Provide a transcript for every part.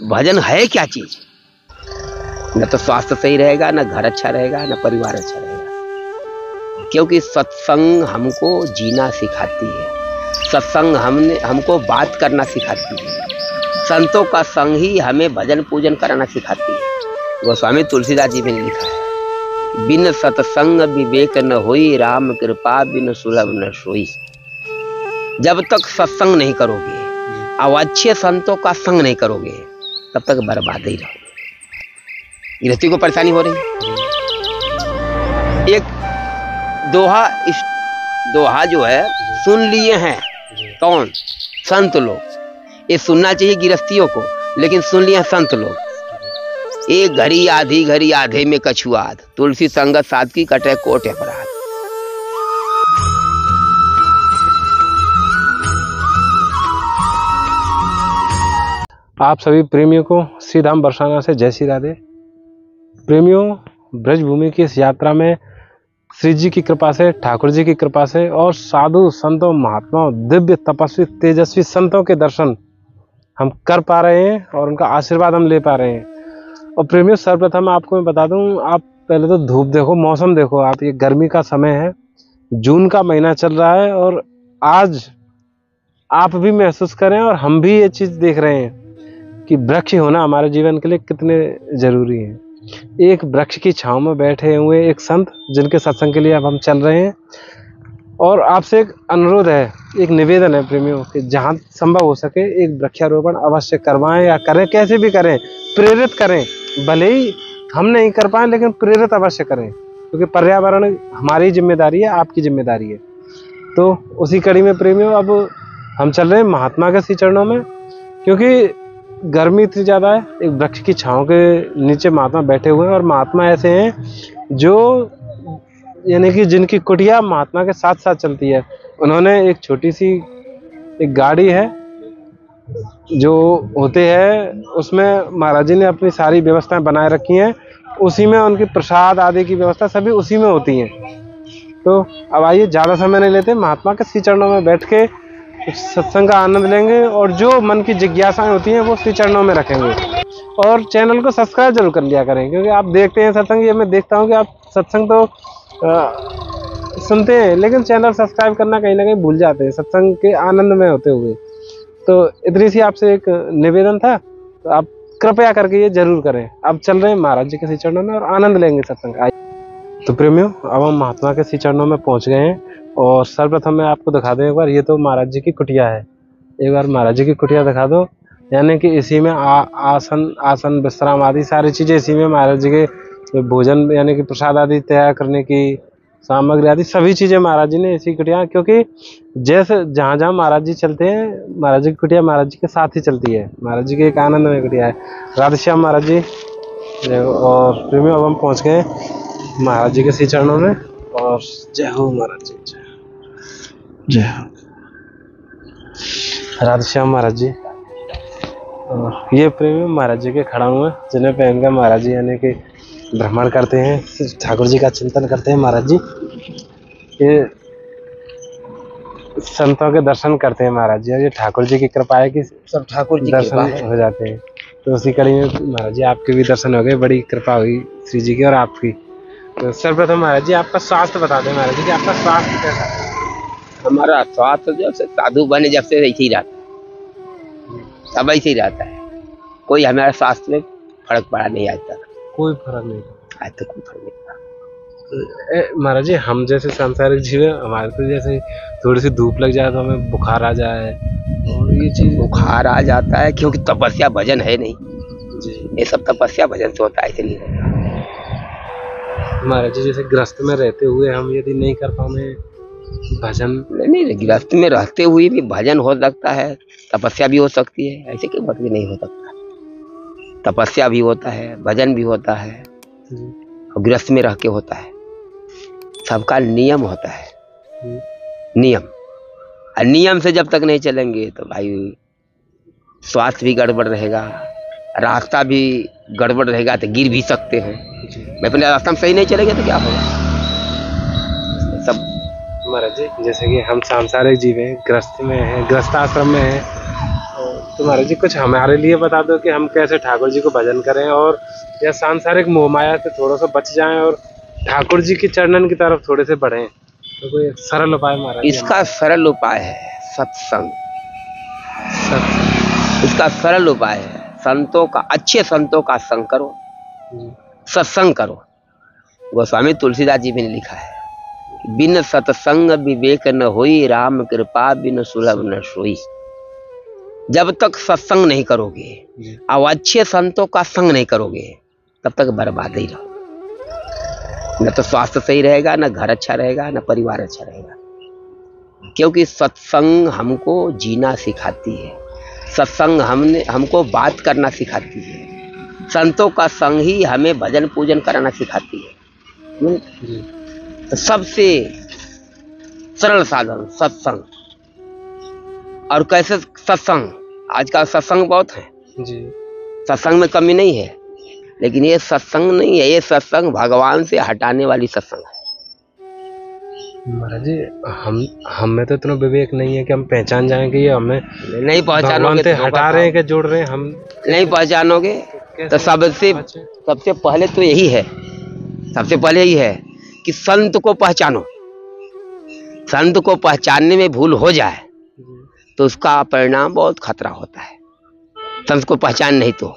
भजन है क्या चीज? न तो स्वास्थ्य सही रहेगा, न घर अच्छा रहेगा, न परिवार अच्छा रहेगा। क्योंकि सत्संग हमको जीना सिखाती है, सत्संग हमको बात करना सिखाती है, संतों का संग ही हमें भजन पूजन कराना सिखाती है। गोस्वामी तुलसीदास जी ने लिखा है, बिन सत्संग विवेक न होई, राम कृपा बिन सुलभ न सोई। जब तक सत्संग नहीं करोगे और अच्छे संतों का संग नहीं करोगे, तब तक बर्बाद ही रहोगे। गृहस्थी को परेशानी हो रही है। एक दोहा जो है सुन लिए हैं, कौन? संत लोग। ये सुनना चाहिए गृहस्थियों को, लेकिन सुन लिए संत लोग। एक घड़ी आधी घड़ी आधे में कछुआद, तुलसी संगत साध की कटे कोट अपराध। आप सभी प्रेमियों को श्री धाम बरसाना से जय श्री राधे। प्रेमियों, ब्रजभूमि की इस यात्रा में श्री जी की कृपा से, ठाकुर जी की कृपा से और साधु संतों, महात्माओं, दिव्य तपस्वी, तेजस्वी संतों के दर्शन हम कर पा रहे हैं और उनका आशीर्वाद हम ले पा रहे हैं। और प्रेमियों, सर्वप्रथम आपको मैं बता दूं, आप पहले तो धूप देखो, मौसम देखो। आप, ये गर्मी का समय है, जून का महीना चल रहा है और आज आप भी महसूस करें और हम भी ये चीज़ देख रहे हैं कि वृक्ष होना हमारे जीवन के लिए कितने जरूरी है। एक वृक्ष की छांव में बैठे हुए एक संत, जिनके सत्संग के लिए अब हम चल रहे हैं। और आपसे एक अनुरोध है, एक निवेदन है प्रेमियों, कि जहां संभव हो सके एक वृक्षारोपण अवश्य करवाएं या करें, कैसे भी करें, प्रेरित करें। भले ही हम नहीं कर पाए, लेकिन प्रेरित अवश्य करें, क्योंकि पर्यावरण हमारी जिम्मेदारी है, आपकी जिम्मेदारी है। तो उसी कड़ी में प्रेमियों, अब हम चल रहे हैं महात्मा के श्री चरणों में, क्योंकि गर्मी इतनी ज़्यादा है। एक वृक्ष की छांव के नीचे महात्मा बैठे हुए हैं, और महात्मा ऐसे हैं जो, यानी कि जिनकी कुटिया महात्मा के साथ साथ चलती है। उन्होंने एक छोटी सी एक गाड़ी है जो होते हैं, उसमें महाराज जी ने अपनी सारी व्यवस्थाएं बनाए रखी हैं। उसी में उनकी प्रसाद आदि की व्यवस्था सभी उसी में होती हैं। तो अब आइए, ज़्यादा समय नहीं लेते, महात्मा के श्री चरणों में बैठ के सत्संग का आनंद लेंगे और जो मन की जिज्ञासाएं होती हैं वो श्री चरणों में रखेंगे। और चैनल को सब्सक्राइब जरूर कर लिया करें, क्योंकि आप देखते हैं सत्संग, ये मैं देखता हूं कि आप सत्संग तो सुनते हैं, लेकिन चैनल सब्सक्राइब करना कहीं ना कहीं भूल जाते हैं सत्संग के आनंद में होते हुए। तो इतनी सी आपसे एक निवेदन था, तो आप कृपया करके ये जरूर करें। अब चल रहे हैं महाराज जी के श्री चरणों में और आनंद लेंगे सत्संग का। तो प्रेमियों, अब हम महात्मा के श्री चरणों में पहुँच गए हैं। और सर्वप्रथम मैं आपको दिखा दूं एक बार, ये तो महाराज जी की कुटिया है। एक बार महाराज जी की कुटिया दिखा दो, यानी कि इसी में आसन विश्राम आदि सारी चीज़ें इसी में, महाराज जी के भोजन यानी कि प्रसाद आदि तैयार करने की सामग्री आदि सभी चीज़ें महाराज जी ने इसी कुटिया, क्योंकि जैसे जहाँ जहाँ महाराज जी चलते हैं, महाराज जी की कुटिया महाराज जी के साथ ही चलती है। महाराज जी की एक आनंद में कुटिया है। राधेश्याम महाराज जी। और प्रेमियों, अब हम पहुँच गए महाराज जी के श्री चरणों में। और जय हो महाराज जी, जय हो। राधेश्याम महाराज जी। ये प्रेमी महाराज जी के खड़ा हुए, जिन्हें पहनकर महाराज जी यानी कि भ्रमण करते हैं, ठाकुर जी का चिंतन करते हैं। महाराज जी ये संतों के दर्शन करते हैं महाराज जी, और ये ठाकुर जी की कृपा है कि सब ठाकुर जी दर्शन हो जाते हैं। तो उसी कड़ी में महाराज जी आपके भी दर्शन हो गए, बड़ी कृपा हुई श्री जी की और आपकी। तो सर्वप्रथम महाराज जी आपका स्वास्थ्य बता दें महाराज जी कि आपका स्वास्थ्य कैसा है? हमारा स्वास्थ्य जब से साधु बने जब से ऐसे ही रहता है, सब ऐसे ही रहता है। कोई हमारे स्वास्थ्य में फर्क पड़ा नहीं आज तक। कोई फर्क नहीं, आज तक कोई फर्क नहीं पड़ा। महाराज जी, हम जैसे सांसारिक जीव हैं, हमारे को जैसे थोड़ी सी धूप लग जाए तो हमें बुखार आ जाए, और ये चीज बुखार आ जाता है क्योंकि तपस्या भजन है नहीं जी। ये सब तपस्या भजन से होता है, इसलिए होता है। महाराज जी, जैसे गृहस्थ में रहते हुए हम यदि नहीं कर पाए भजन, नहीं, गृहस्थ में रहते हुए भी भजन हो सकता है, तपस्या भी हो सकती है, ऐसे कोई बात भी नहीं हो सकता। तपस्या भी होता है, भजन भी होता है, और गृहस्थ में रह के होता है। सबका नियम होता है, नियम। और नियम से जब तक नहीं चलेंगे तो भाई स्वास्थ्य भी गड़बड़ रहेगा, रास्ता भी गड़बड़ रहेगा, तो गिर भी सकते हैं। मैं अपने रास्ता में सही नहीं चलेंगे तो क्या होगा? सब महाराज जी, जैसे कि हम सांसारिक जीव हैं, गृहस्थ में हैं, गृहस्थाश्रम में हैं, तो महाराज जी कुछ हमारे लिए बता दो कि हम कैसे ठाकुर जी को भजन करें और या सांसारिक मोह माया से थोड़ा सा बच जाएं और ठाकुर जी के चरणन की तरफ थोड़े से बढ़ें। तो कोई सरल उपाय महाराज जी? इसका सरल उपाय है सत्संग। इसका सरल उपाय है संतों का, अच्छे संतों का संग करो, सत्संग करो। गोस्वामी तुलसीदास जी भी ने लिखा है, बिन सत्संग विवेक न होई, राम कृपा बिन सुलभ न सोई। जब तक सत्संग नहीं करोगे और अच्छे संतों का संग नहीं करोगे तब तक बर्बाद ही रहो। न तो स्वास्थ्य सही रहेगा, न घर अच्छा रहेगा, न परिवार अच्छा रहेगा। क्योंकि सत्संग हमको जीना सिखाती है, सत्संग हमको बात करना सिखाती है, संतों का संग ही हमें भजन पूजन कराना सिखाती है। तो सबसे सरल साधन सत्संग। और कैसे सत्संग? आजकल सत्संग बहुत है जी, सत्संग में कमी नहीं है, लेकिन ये सत्संग नहीं है, ये सत्संग भगवान से हटाने वाली सत्संग है। महाराज जी हम में तो इतना विवेक नहीं है कि हम पहचान जाएं कि ये हमें नहीं पहचानोगे से हटा रहे हैं कि जोड़ रहे हैं। हम नहीं पहचानोगे तो सबसे पहले तो यही है, सबसे पहले यही है कि संत को पहचानो। संत को पहचानने में भूल हो जाए तो उसका परिणाम बहुत खतरा होता है। संत को पहचान नहीं तो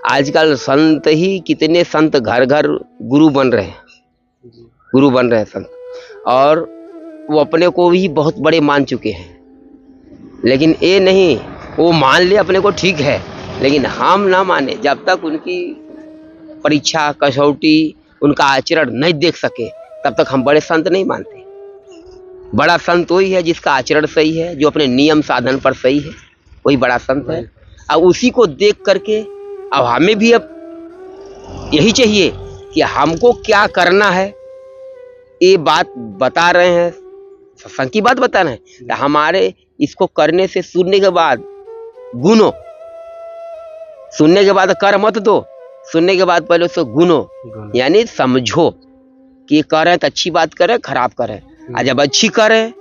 आजकल संत ही, कितने संत घर घर गुरु बन रहे हैं, गुरु बन रहे हैं संत, और वो अपने को भी बहुत बड़े मान चुके हैं। लेकिन ये नहीं, वो मान ले अपने को ठीक है, लेकिन हम ना माने। जब तक उनकी परीक्षा कसौटी, उनका आचरण नहीं देख सके तब तक हम बड़े संत नहीं मानते। बड़ा संत वही है जिसका आचरण सही है, जो अपने नियम साधन पर सही है, वही बड़ा संत है। अब उसी को देख करके अब हमें भी अब यही चाहिए कि हमको क्या करना है, ये बात बता रहे हैं, सत्संग की बात बता रहे हैं। तो हमारे इसको करने से, सुनने के बाद गुनो, सुनने के बाद कर मत दो, सुनने के बाद पहले उसको गुनो, यानी समझो कि कर रहे हैं तो अच्छी बात करें, खराब करें। और जब अच्छी करें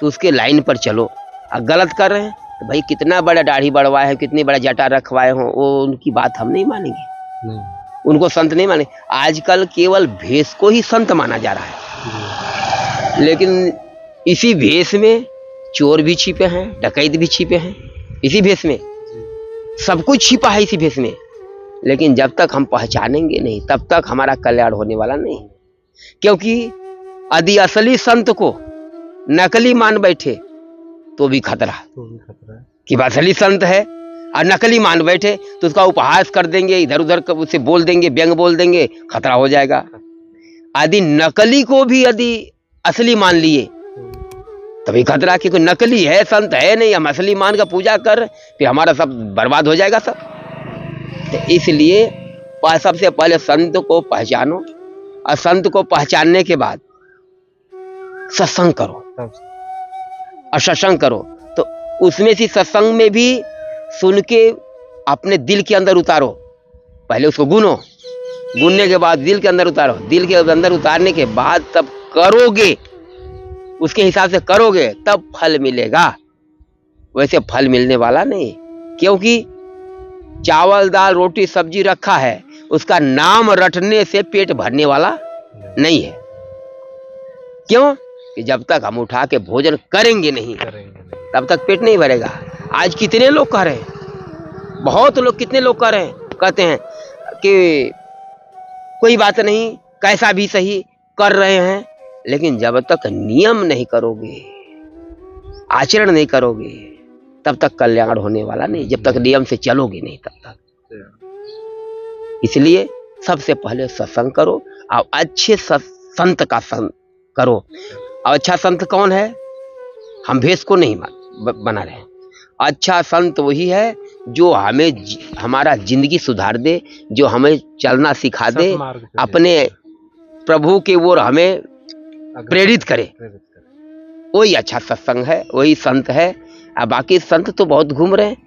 तो उसके लाइन पर चलो, और गलत कर रहे हैं तो भाई कितना बड़ा दाढ़ी बढ़वाए हैं, कितनी बड़ा जटा रखवाए हों, वो उनकी बात हम नहीं मानेंगे, उनको संत नहीं माने। आजकल केवल भेष को ही संत माना जा रहा है, लेकिन इसी भेष में चोर भी छिपे हैं, डकैत भी छिपे हैं, इसी भेष में सब कुछ छिपा है, इसी भेष में। लेकिन जब तक हम पहचानेंगे नहीं तब तक हमारा कल्याण होने वाला नहीं। क्योंकि यदि असली संत को नकली मान बैठे तो भी खतरा कि असली संत है, और नकली मान बैठे तो उसका उपहास कर देंगे, इधर उधर उसे बोल देंगे, व्यंग बोल देंगे, खतरा हो जाएगा। यदि नकली को भी यदि असली मान लिए तभी खतरा, क्योंकि नकली है, संत है नहीं, हम असली मान का पूजा कर, फिर हमारा सब बर्बाद हो जाएगा सब। तो इसलिए सबसे पहले संत को पहचानो, और संत को पहचानने के बाद सत्संग करो, और सत्संग करो तो उसमें से सत्संग में भी सुन के अपने दिल के अंदर उतारो। पहले उसको गुनो, गुनने के बाद दिल के अंदर उतारो, दिल के अंदर उतारने के बाद तब करोगे, उसके हिसाब से करोगे तब फल मिलेगा, वैसे फल मिलने वाला नहीं। क्योंकि चावल दाल रोटी सब्जी रखा है, उसका नाम रटने से पेट भरने वाला नहीं है। क्यों? कि जब तक हम उठा के भोजन करेंगे नहीं तब तक पेट नहीं भरेगा। आज कितने लोग कह रहे हैं, बहुत लोग, कितने लोग कह रहे हैं, कहते हैं कि कोई बात नहीं, कैसा भी सही कर रहे हैं, लेकिन जब तक नियम नहीं करोगे, आचरण नहीं करोगे तब तक कल्याण होने वाला नहीं, जब तक नियम से चलोगे नहीं तब तक। इसलिए सबसे पहले सत्संग करो, और अच्छे संत का संग करो। और अच्छा संत कौन है? हम भेष को नहीं बना रहे हैं। अच्छा संत वही है जो हमें हमारा जिंदगी सुधार दे, जो हमें चलना सिखा दे, अपने प्रभु के ओर हमें प्रेरित करे, वही अच्छा सत्संग है, वही संत है। और बाकी संत तो बहुत घूम रहे हैं,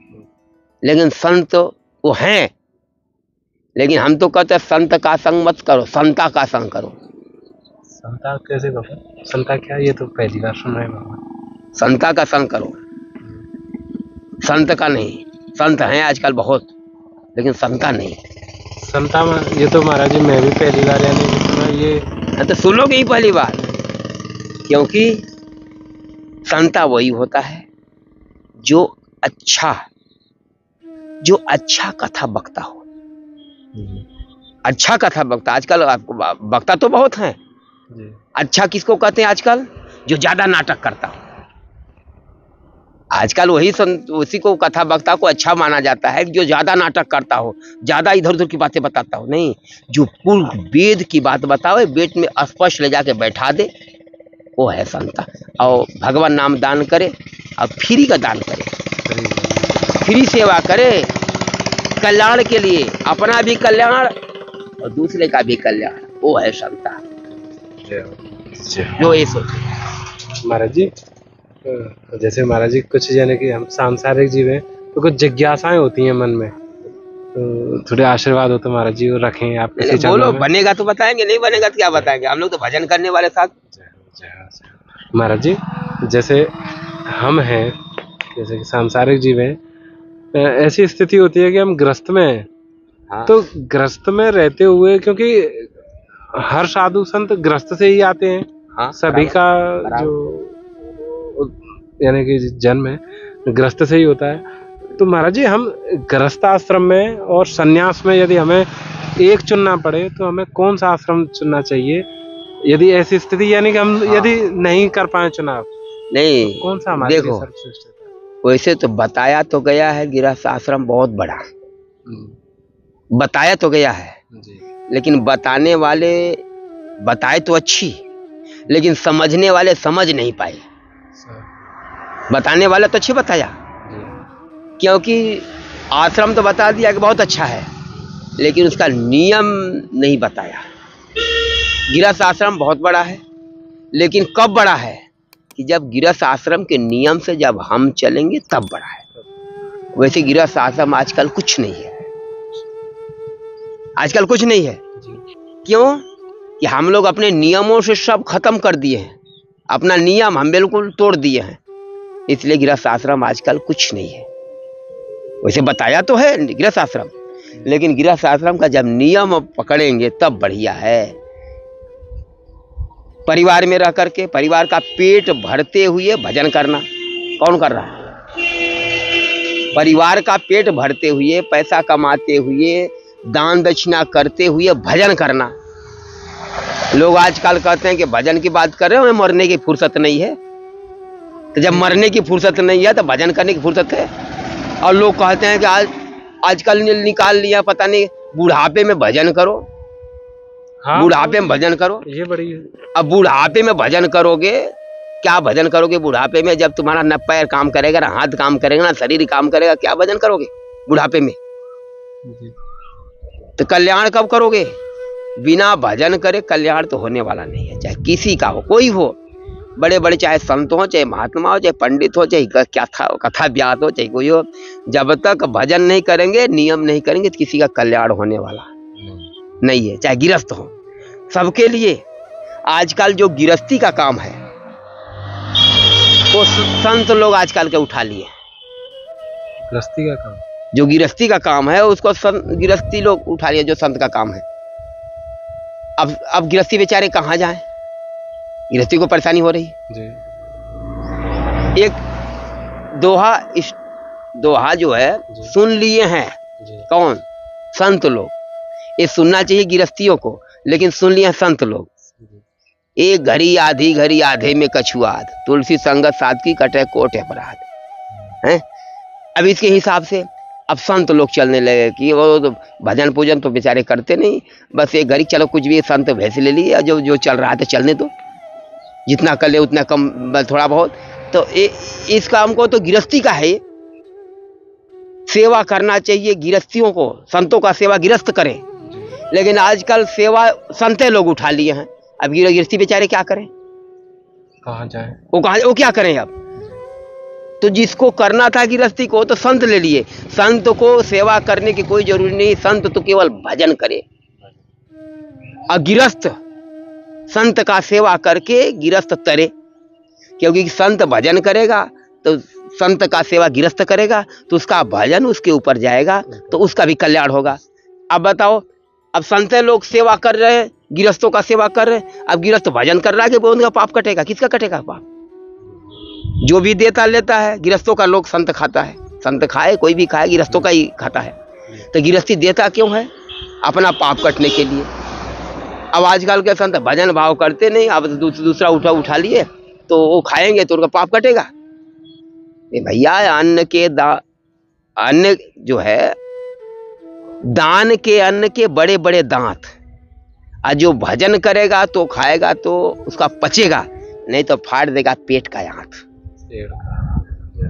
लेकिन संत वो हैं, लेकिन हम तो कहते हैं संत का संग मत करो, संता का संग करो। संता कैसे बाबा? संता क्या? ये तो पहली बार सुन रहे हैं बाबा। संता का संग करो, संत का नहीं। संत हैं आजकल बहुत, लेकिन संता नहीं। संता में ये तो महाराज जी मैं भी पहली बार यानी कि सुना ये। तो सुनोगे ही पहली बार, क्योंकि संता वही होता है जो अच्छा कथा बकता हो। अच्छा कथा बकता, आजकल आपको बकता तो बहुत हैं। अच्छा किसको कहते हैं आजकल? जो ज्यादा नाटक करता हो। आजकल उसी को कथा वक्ता को अच्छा माना जाता है, जो ज्यादा नाटक करता हो, ज्यादा इधर उधर की बातें बताता हो। नहीं, जो पूर्ण वेद की बात बताओ, वेद में स्पष्ट ले जाके बैठा दे, वो है संता। और भगवान नाम दान करे और फ्री का दान करे, फ्री सेवा करे, कल्याण के लिए, अपना भी कल्याण और दूसरे का भी कल्याण, वो है संता। जो ये सोचे महाराज जी, जैसे महाराज जी कुछ यानी कि हम सांसारिक जीव हैं तो कुछ जिज्ञासाएं होती हैं मन में, तो थोड़े आशीर्वाद हो तो महाराज जी वो रखें आप किसी चरणों बोलो। में। बनेगा तो बताएंगे, नहीं बनेगा तो क्या बताएंगे? हम लोग तो भजन करने वाले साथ। महाराज जी जैसे हम हैं, जैसे कि सांसारिक जीव हैं, ऐसी स्थिति होती है कि हम ग्रस्त में हैं। हाँ। तो ग्रस्त में रहते हुए, क्योंकि हर साधु संत ग्रस्त से ही आते हैं। हाँ, सभी का जो यानी कि जन्म है ग्रस्त से ही होता है। तो महाराज जी हम गृहस्थ आश्रम में और सन्यास में यदि हमें एक चुनना पड़े तो हमें कौन सा आश्रम चुनना चाहिए? यदि ऐसी स्थिति यानी कि हम यदि नहीं कर पाए चुनाव, नहीं तो कौन सा हमारे लिए सर्वश्रेष्ठ है? वैसे तो बताया तो गया है गृहस्थ आश्रम बहुत बड़ा, बताया तो गया है जी। लेकिन बताने वाले बताए तो अच्छी, लेकिन समझने वाले समझ नहीं पाए। बताने वाला तो अच्छी बताया, क्योंकि आश्रम तो बता दिया कि बहुत अच्छा है, लेकिन उसका नियम नहीं बताया। गृहस्थ आश्रम बहुत बड़ा है, लेकिन कब बड़ा है कि जब गृहस्थ आश्रम के नियम से जब हम चलेंगे तब बड़ा है। वैसे गृहस्थ आश्रम आजकल कुछ नहीं है, आजकल कुछ नहीं है। क्यों? कि हम लोग अपने नियमों से सब खत्म कर दिए हैं, अपना नियम हम बिल्कुल तोड़ दिए हैं, इसलिए गृहस्थ आश्रम आजकल कुछ नहीं है। वैसे बताया तो है गृहस्थ आश्रम, लेकिन गृहस्थ आश्रम का जब नियम पकड़ेंगे तब बढ़िया है। परिवार में रह करके परिवार का पेट भरते हुए भजन करना। कौन कर रहा है? परिवार का पेट भरते हुए, पैसा कमाते हुए, दान दक्षिणा करते हुए भजन करना। लोग आजकल कहते हैं कि भजन की बात कर रहे हो, मरने की फुर्सत नहीं है। तो जब मरने की फुर्सत नहीं है तो भजन करने की फुर्सत है। और लोग कहते हैं कि आजकल निकाल लिया, पता नहीं बुढ़ापे में भजन करो। हाँ, बुढ़ापे में भजन करो, ये बड़ी। अब बुढ़ापे में भजन करोगे, क्या भजन करोगे बुढ़ापे में? जब तुम्हारा न पैर काम करेगा, ना हाथ काम करेगा, ना शरीर काम करेगा, क्या भजन करोगे बुढ़ापे में? तो कल्याण कब करोगे? बिना भजन करे कल्याण तो होने वाला नहीं है, चाहे किसी का हो, कोई हो, बड़े बड़े चाहे संत हो, चाहे महात्मा हो, चाहे पंडित हो, चाहे कथा व्यास हो, चाहे कोई हो, जब तक भजन नहीं करेंगे, नियम नहीं करेंगे, तो किसी का कल्याण होने वाला नहीं है। चाहे गृहस्थ हो, सबके लिए आजकल जो गृहस्थी का काम है वो संत लोग आजकल के उठा लिए। गृहस्थी का काम, जो गृहस्थी का काम है उसको गृहस्थी लोग उठा लिए, जो संत का काम है। अब गृहस्थी बेचारे कहाँ जाएं? गृहस्थी को परेशानी हो रही जी। एक दोहा जो है सुन लिए हैं जी। कौन? संत लोग। ये सुनना चाहिए गृहस्थियों को, लेकिन सुन लिए संत लोग। एक घड़ी आधी घड़ी आधे में कछुआद, तुलसी संगत साथ की कटे कोट अपराध हैं। अब इसके हिसाब से अब संत लोग चलने लगे कि वो तो भजन पूजन तो बेचारे करते नहीं, बस एक घड़ी चलो कुछ भी संत भैंस ले लिए, जो चल रहा है तो चलने दो, जितना कर ले उतना कम, थोड़ा बहुत। तो इस काम को तो गृहस्थी का है, सेवा करना चाहिए गृहस्थियों को, संतों का सेवा गृहस्थ करें। लेकिन आजकल सेवा संते लोग उठा लिए हैं। अब गृहस्थी बेचारे क्या करें? कहाँ जाए? वो क्या करें? अब तो जिसको करना था गृहस्थी को तो संत ले लिए। संत को सेवा करने की कोई जरूरी नहीं, संत तो केवल भजन करे। और गृहस्थ संत का सेवा करके गिरस्त तरे, क्योंकि संत भजन करेगा तो संत का सेवा गिरस्त करेगा तो उसका भजन उसके ऊपर जाएगा तो उसका भी कल्याण होगा। अब बताओ, अब संत लोग सेवा कर रहे हैं, गिरस्तों का सेवा कर रहे हैं, अब गिरस्त भजन कर रहा है कि उनका पाप कटेगा? किसका कटेगा पाप? जो भी देता लेता है। गिरस्तों का लोग संत खाता है, संत खाए कोई भी खाए, गिरस्तों का ही खाता है। तो गिरस्ती देता क्यों है? अपना पाप कटने के लिए। अब आजकल के संत भजन भाव करते नहीं, अब दूसरा उठा लिए तो वो खाएंगे तो उनका पाप कटेगा। भैया अन्न जो है, दान के अन्न के बड़े बड़े दांत, और जो भजन करेगा तो खाएगा तो उसका पचेगा, नहीं तो फाड़ देगा पेट का आंत।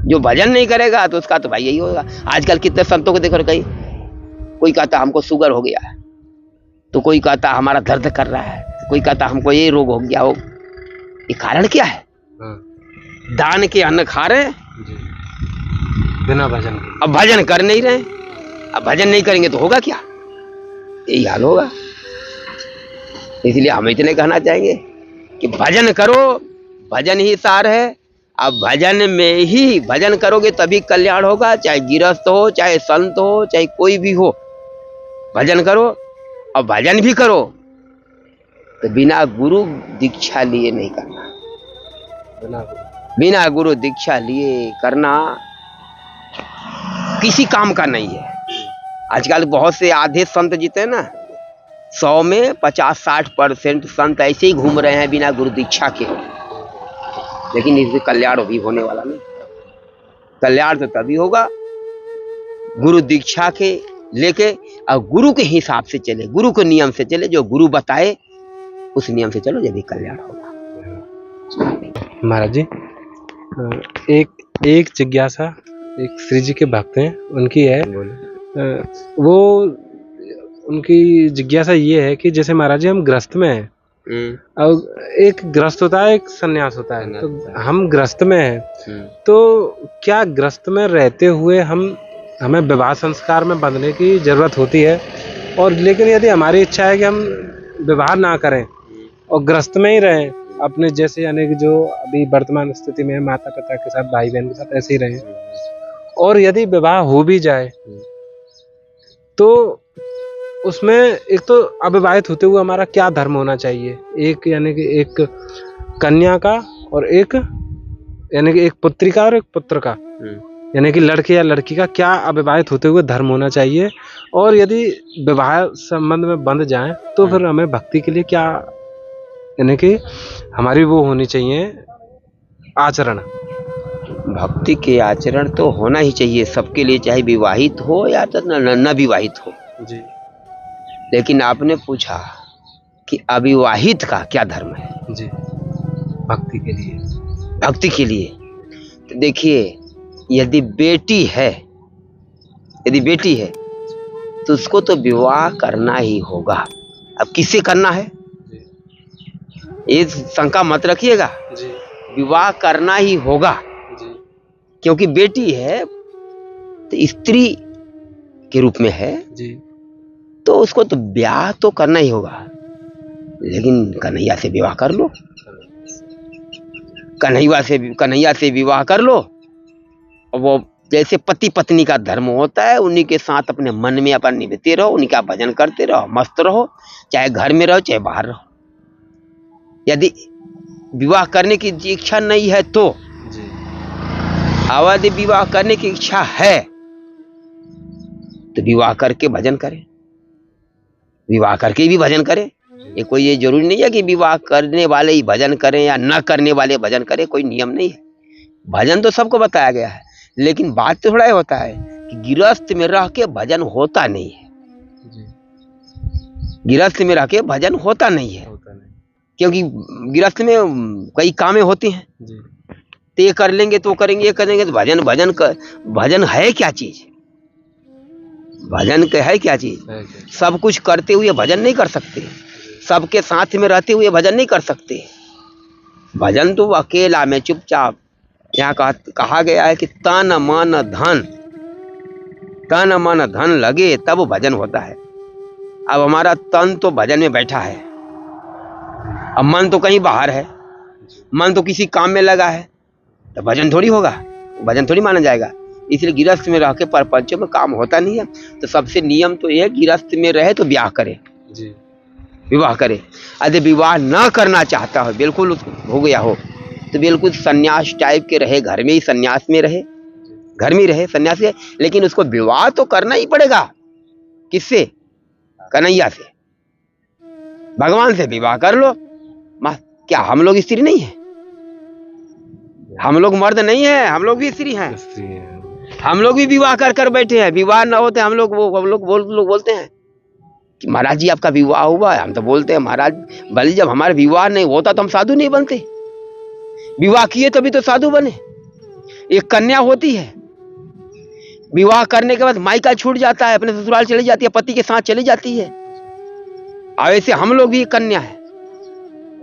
जो भजन नहीं करेगा तो उसका तो भाई यही होगा। आजकल कितने संतों को देखो, कहीं कोई कहता हमको शुगर हो गया है, तो कोई कहता हमारा दर्द कर रहा है, तो कोई कहता हमको ये रोग हो गया हो। ये कारण क्या है? दान के अन्न खा रहे बिना भजन के। अब भजन कर नहीं रहे, अब भजन नहीं करेंगे तो होगा क्या? यही हाल होगा। इसलिए हम इतने कहना चाहेंगे कि भजन करो, भजन ही सार है। अब भजन में ही भजन करोगे तभी कल्याण होगा, चाहे गिरस्त हो, चाहे संत हो, चाहे कोई भी हो। भजन करो, और भजन भी करो तो बिना गुरु दीक्षा लिए नहीं करना। बिना गुरु दीक्षा लिए करना किसी काम का नहीं है। आजकल बहुत से आधे संत जीते हैं ना, 100 में 50-60% संत ऐसे ही घूम रहे हैं बिना गुरु दीक्षा के, लेकिन इससे कल्याण भी होने वाला नहीं। कल्याण तो तभी होगा गुरु दीक्षा के लेके, और गुरु के हिसाब से चले, गुरु के नियम से चले, जो गुरु बताए उस नियम से चलो, जब भी कल्याण होगा। महाराज जी, एक जिज्ञासा एक श्री जी के भक्त हैं, उनकी है। वो उनकी जिज्ञासा ये है कि जैसे महाराज जी हम ग्रस्त में हैं, अब एक ग्रस्त होता है, एक सन्यास होता है, तो हम ग्रस्त में हैं, तो क्या ग्रस्त में रहते हुए हमें विवाह संस्कार में बंधने की जरूरत होती है? और लेकिन यदि हमारी इच्छा है कि हम विवाह ना करें और ग्रस्त में ही रहें, अपने जैसे यानी कि जो अभी वर्तमान स्थिति में है, माता पिता के साथ, भाई बहन के साथ ऐसे ही रहें, और यदि विवाह हो भी जाए तो उसमें एक तो अविवाहित होते हुए हमारा क्या धर्म होना चाहिए? एक यानी कि एक कन्या का और एक यानी कि एक पुत्री का और एक पुत्र का, यानी कि लड़के या लड़की का क्या अविवाहित होते हुए धर्म होना चाहिए? और यदि विवाह संबंध में बंध जाए तो फिर हमें भक्ति के लिए क्या यानी कि हमारी वो होनी चाहिए आचरण? भक्ति के आचरण तो होना ही चाहिए सबके लिए, चाहे विवाहित हो या तो न विवाहित हो जी। लेकिन आपने पूछा कि अविवाहित का क्या धर्म है? जी, भक्ति के लिए। भक्ति के लिए तो देखिए, यदि बेटी है तो उसको तो विवाह करना ही होगा। अब किससे करना है ये शंका मत रखिएगा, विवाह करना ही होगा। क्योंकि बेटी है तो स्त्री के रूप में है जी, तो उसको तो ब्याह तो करना ही होगा। लेकिन कन्हैया से विवाह कर लो, कन्हैया से विवाह कर लो। और वो जैसे पति पत्नी का धर्म होता है, उन्हीं के साथ अपने मन में अपन निभते रहो, उन्हीं का भजन करते रहो, मस्त रहो, चाहे घर में रहो चाहे बाहर रहो। यदि विवाह करने की इच्छा नहीं है तो, यदि विवाह करने की इच्छा है तो विवाह करके भजन करें, विवाह करके भी भजन करें। ये कोई ये जरूरी नहीं है कि विवाह करने वाले ही भजन करें या न करने वाले भजन करें, कोई नियम नहीं है। भजन तो सबको बताया गया है, लेकिन बात तो थोड़ा होता है कि गृहस्थ में रह के भजन होता नहीं है। गृहस्थ में रह के भजन होता नहीं है, क्योंकि गृहस्थ में कई कामें होती हैं, तो ये कर लेंगे तो करेंगे, ये करेंगे तो भजन है क्या चीज? भजन है क्या चीज? सब कुछ करते हुए भजन नहीं कर सकते, सबके साथ में रहते हुए भजन नहीं कर सकते। भजन तो अकेला में चुपचाप, यहाँ कहा गया है कि तन मन धन लगे तब भजन होता है। अब हमारा तन तो भजन में बैठा है, अब मन तो कहीं बाहर है, मन तो किसी काम में लगा है, तो भजन थोड़ी होगा, भजन थोड़ी माना जाएगा। इसलिए गृहस्थ में रह के परपंचों में काम होता नहीं है। तो सबसे नियम तो ये है, गृहस्थ में रहे तो ब्याह करे जी, विवाह करे। यदि विवाह ना करना चाहता हो, बिल्कुल हो गया हो, तो बिल्कुल सन्यास टाइप के रहे, घर में ही सन्यास में रहे, घर में ही रहे सन्यास से, लेकिन उसको विवाह तो करना ही पड़ेगा। किससे? कन्हैया से, भगवान से विवाह कर लो। क्या हम लोग स्त्री नहीं है? हम लोग मर्द नहीं है, हम लोग भी स्त्री हैं। हम लोग भी विवाह कर कर बैठे हैं। विवाह ना होते हम लोग बोलते हैं कि महाराज जी आपका विवाह हुआ है। हम तो बोलते हैं महाराज, भले जब हमारा विवाह नहीं होता तो हम साधु नहीं बनते। विवाह किए तभी तो साधु बने। एक कन्या होती है, विवाह करने के बाद मायका छूट जाता है, अपने ससुराल चली जाती है, पति के साथ चली जाती है। और ऐसे हम लोग भी कन्या है,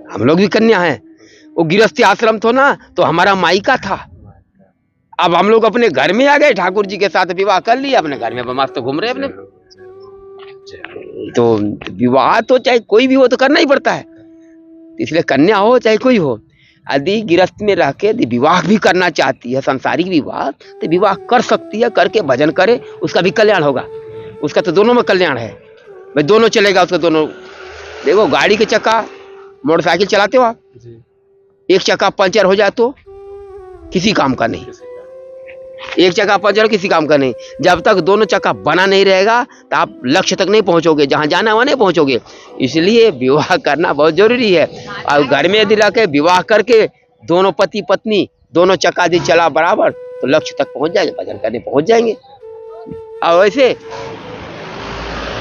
हम लोग भी कन्या हैं। वो गृहस्थी आश्रम तो ना, तो हमारा मायका था। अब हम लोग अपने घर में आ गए, ठाकुर जी के साथ विवाह कर लिया, अपने घर में मस्त घूम रहे अपने। तो विवाह तो चाहे कोई भी हो तो करना ही पड़ता है। इसलिए कन्या हो चाहे कोई हो, यदि गृहस्थ में रह के विवाह भी करना चाहती है, सांसारिक विवाह, तो विवाह कर सकती है। करके भजन करे, उसका भी कल्याण होगा। उसका तो दोनों में कल्याण है भाई, दोनों चलेगा उसका दोनों। देखो गाड़ी के चक्का, मोटरसाइकिल चलाते हो आप, एक चक्का पंचर हो जाए तो किसी काम का नहीं। एक चक्का पंचर किसी काम का नहीं। जब तक दोनों चक्का बना नहीं रहेगा तो आप लक्ष्य तक नहीं पहुंचोगे, जहां जाना वहां नहीं पहुंचोगे। इसलिए विवाह करना बहुत जरूरी है। और घर में यदि रह के विवाह करके दोनों पति पत्नी दोनों चक्का यदि चला बराबर, तो लक्ष्य तक पहुंच जाएंगे, भजन करने पहुंच जाएंगे। और वैसे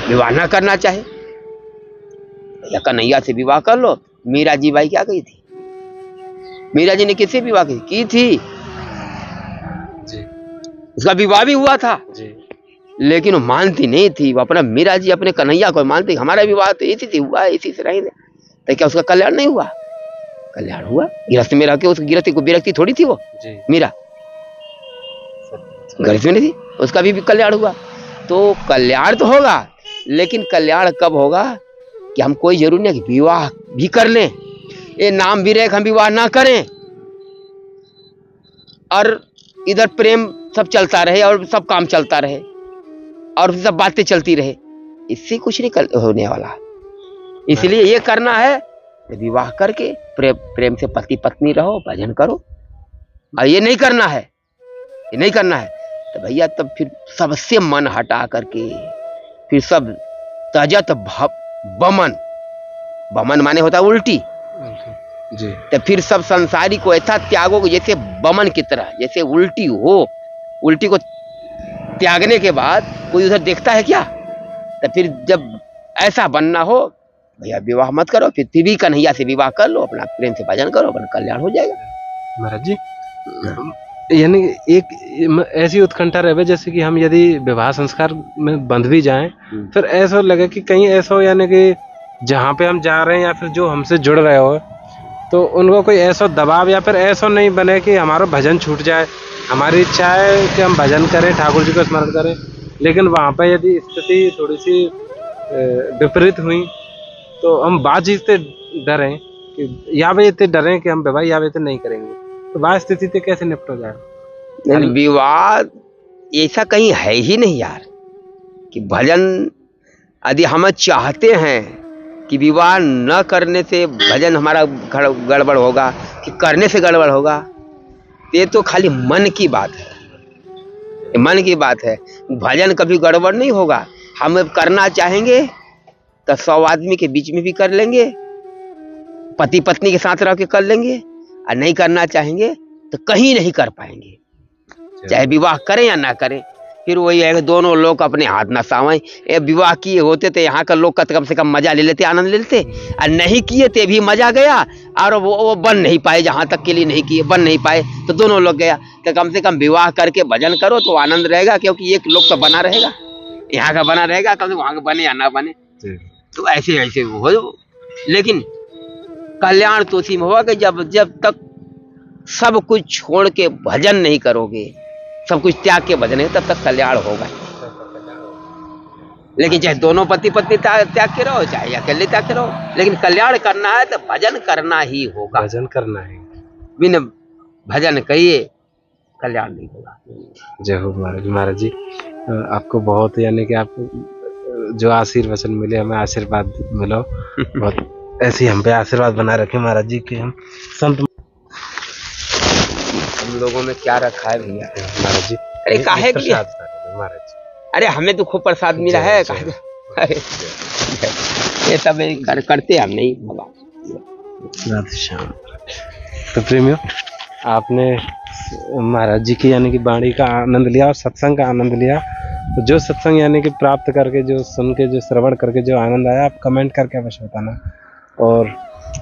विवाह ना करना चाहे या कन्हैया से विवाह कर लो। मीरा जी भाई क्या कही थी? मीरा जी ने किससे विवाह की थी? उसका विवाह भी हुआ था जी, लेकिन वो मानती नहीं थी। वो अपना मीरा जी अपने कन्हैया को मानती, हमारा विवाह तो इसी से हुआ है, इसी से रहेंगे। तो क्या उसका कल्याण नहीं हुआ? कल्याण हुआ। गृहस्थ में रह के उस गृहस्थी को विरक्ति थोड़ी थी वो मीरा, गृहस्थ में नहीं थी, उसका भी कल्याण हुआ। तो कल्याण तो होगा, लेकिन कल्याण कब होगा कि हम कोई जरूरी नहीं कि विवाह भी कर लें, ये नाम भी रहे हम विवाह ना करें और इधर प्रेम सब चलता रहे और सब काम चलता रहे और सब बातें चलती रहे, इससे कुछ नहीं होने वाला। इसलिए ये करना है, विवाह करके प्रेम से पति पत्नी रहो, भजन करो। और ये नहीं करना है, ये नहीं करना है तो भैया तब फिर सबसे मन हटा करके फिर सब तजत बमन, बमन माने होता उल्टी जी, तो फिर सब संसारी को ऐसा त्यागो जैसे बमन की तरह, जैसे उल्टी हो। उल्टी को त्यागने के बाद कोई उधर देखता है क्या? तो फिर जब ऐसा बनना हो भैया विवाह मत करो, फिर भी कन्हैया से विवाह कर लो, अपना प्रेम से भजन करो, अपना कल्याण हो जाएगा। महाराज जी, यानी एक ऐसी उत्कंठा रहे जैसे कि हम यदि विवाह संस्कार में बंध भी जाएं, फिर ऐसा लगे कि कहीं ऐसा हो, यानी कि जहाँ पे हम जा रहे हैं या फिर जो हमसे जुड़ रहे हो, तो उनको कोई ऐसा दबाव या फिर ऐसा नहीं बने कि हमारा भजन छूट जाए। हमारी इच्छा है कि हम भजन करें, ठाकुर जी को स्मरण करें, लेकिन वहाँ पे यदि स्थिति थोड़ी सी विपरीत हुई तो हम बात चीज से डरें कि या वे इतने डरें कि हम विवाह या वे नहीं करेंगे, तो वह स्थिति से कैसे निपटा जाए? विवाह ऐसा कहीं है ही नहीं यार कि भजन यदि हम चाहते हैं कि विवाह न करने से भजन हमारा गड़बड़ होगा कि करने से गड़बड़ होगा, ये तो खाली मन की बात है, मन की बात है। भजन कभी गड़बड़ नहीं होगा। हम करना चाहेंगे तो 100 आदमी के बीच में भी कर लेंगे, पति पत्नी के साथ रह के कर लेंगे, और नहीं करना चाहेंगे तो कहीं नहीं कर पाएंगे, चाहे विवाह करें या ना करें। फिर वही है कि दोनों लोग अपने हाथ ना सावें। ये विवाह किए होते थे यहाँ का लोग कम से कम मजा ले लेते, आनंद ले लेते, और नहीं किए थे भी मजा गया, और वो बन नहीं पाए, जहाँ तक के लिए नहीं किए बन नहीं पाए तो दोनों लोग गया। तो कम से कम विवाह करके भजन करो तो आनंद रहेगा, क्योंकि एक लोग तो बना रहेगा, यहाँ का बना रहेगा, कम से वहाँ का बने या ना बने। तो ऐसे ऐसे हो। लेकिन कल्याण तो उसी में होगा कि जब तक सब कुछ छोड़ के भजन नहीं करोगे, सब कुछ त्याग के भजन है, तब तक कल्याण होगा। लेकिन चाहे दोनों पति पत्नी त्याग के रहो, चाहे अकेले त्याग के रहो, लेकिन कल्याण करना है तो भजन करना ही होगा। भजन करना है, बिना भजन कहिए कल्याण नहीं होगा। जय हो महाराज। महाराज जी आपको बहुत, यानी कि आप जो आशीर्वचन मिले, हमें आशीर्वाद मिलो, बहुत ऐसे ही हम पे आशीर्वाद बनाए रखे महाराज जी के। हम संत हम लोगों में क्या रखा है भैया महाराज जी? अरे काहे के लिए महाराज जी, अरे हमें तो खूब प्रसाद मिला है। अरे ये सब करते हम नहीं बाबा। राधे श्याम। तो प्रेमियों, आपने महाराज जी की यानी कि वाणी का आनंद लिया और सत्संग का आनंद लिया। तो जो सत्संग यानी कि प्राप्त करके, जो सुन के, जो श्रवण करके जो आनंद आया, आप कमेंट करके अवश्य बताना। और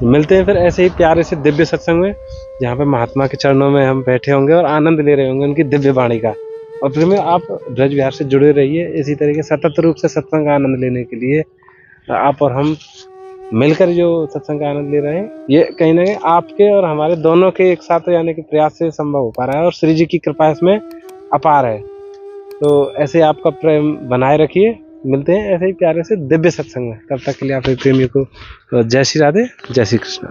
मिलते हैं फिर ऐसे ही प्यारे से दिव्य सत्संग में, जहाँ पे महात्मा के चरणों में हम बैठे होंगे और आनंद ले रहे होंगे उनकी दिव्य वाणी का। और फिर में आप ब्रज विहार से जुड़े रहिए इसी तरीके सतत रूप से सत्संग का आनंद लेने के लिए। आप और हम मिलकर जो सत्संग का आनंद ले रहे हैं, ये कहीं ना कहीं आपके और हमारे दोनों के एक साथ यानी कि प्रयास से संभव हो पा रहा है, और श्री जी की कृपा इसमें अपार है। तो ऐसे आपका प्रेम बनाए रखिए। मिलते हैं ऐसे ही प्यारे से दिव्य सत्संग में। तब तक के लिए आप प्रेमियों को जय श्री राधे, जय श्री कृष्ण।